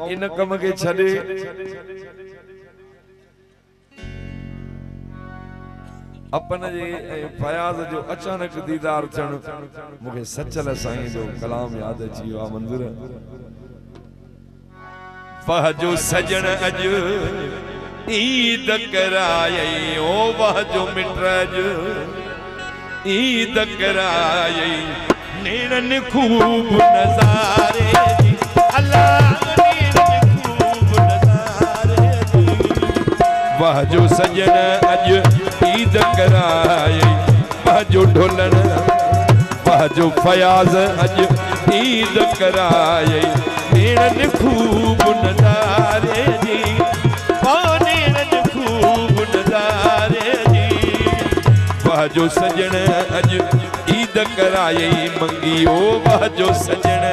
इन कम के छड़े अपन जे फयाज जो अचानक दीदार थियण मुखे सचल साईं जो कलाम याद अची वियो आहे मंज़ूर वह जो सजण अज ईद कराई ओ वह जो मिट अज ईद कराई नेरन खूब नजारे अल्लाह नेरन खूब नजारे वह जो सजण अज ईद कराई वह जो ढोलन वह जो फयाज अज ईद कराई नेरन खूब नजारे जी नेरन खूब नजारे जी वह जो सजण अज ईद कराई मंगी ओ वह जो सजण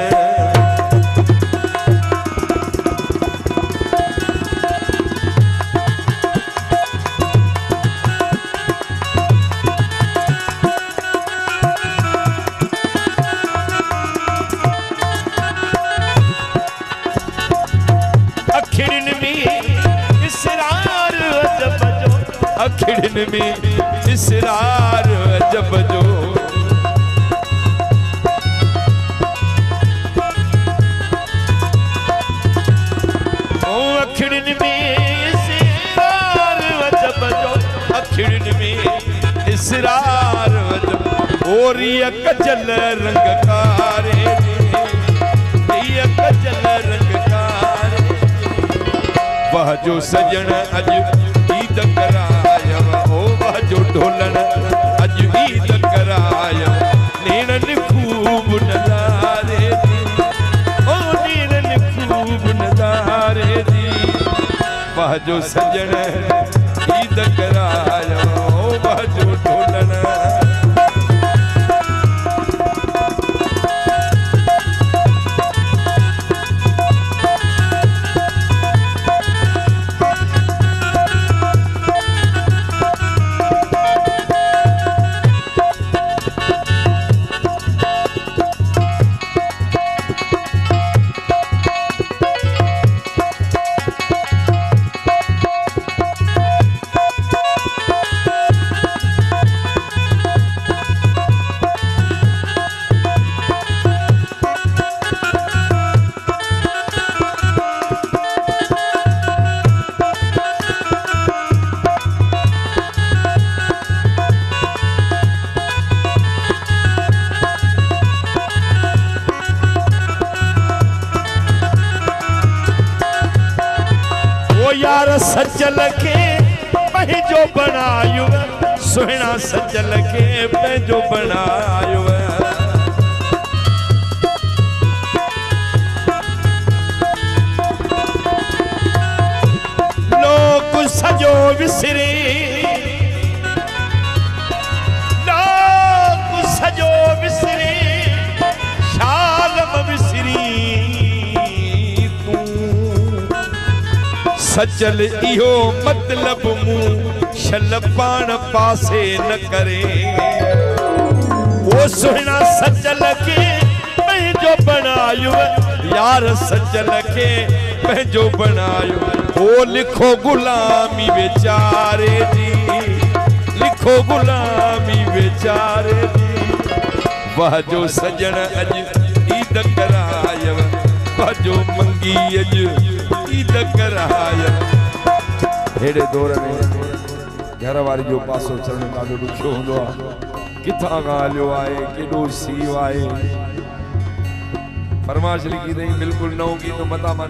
अखिड़न में इसरार जब जो ओ अखिड़न में इसरार जब जो अखिड़न में इसरार जब और ये कजल रंग कारे ये कजल रंग कारे वह जो सजण अज ईद कराया ओ वह जो ढोलन अज ईद कराया नेरन खूब नजारे दी ओ नेरन खूब नजारे दी वह जो सजण ईद कराया ओ वह जो ढोलन यार सजल के पंहिंजो बनायो सुहिणा सजल के पंहिंजो बनायो लोक सजो विसरे लोक सजो विसरे शालम विसरी सचल इहो मतलब मुंह शल पाण पासे न करे वो सुहिणा सचल के पंहिंजो बनायो यार सचल के पंहिंजो बनायो ओ लिखो गुलामी बेचारे जी लिखो गुलामी बेचारे जी वह जो सजण अज ईद करायव वह जो मंगी अज ईद कराया हेड़े दौर में घर वारी जो पासो चलण ॾाढो ॾुखियो हूंदो आहे किथां खां हलियो आहे केॾो सीउ आहे फरमाइश लिखी अथई बिल्कुलु नओं गीत मता मां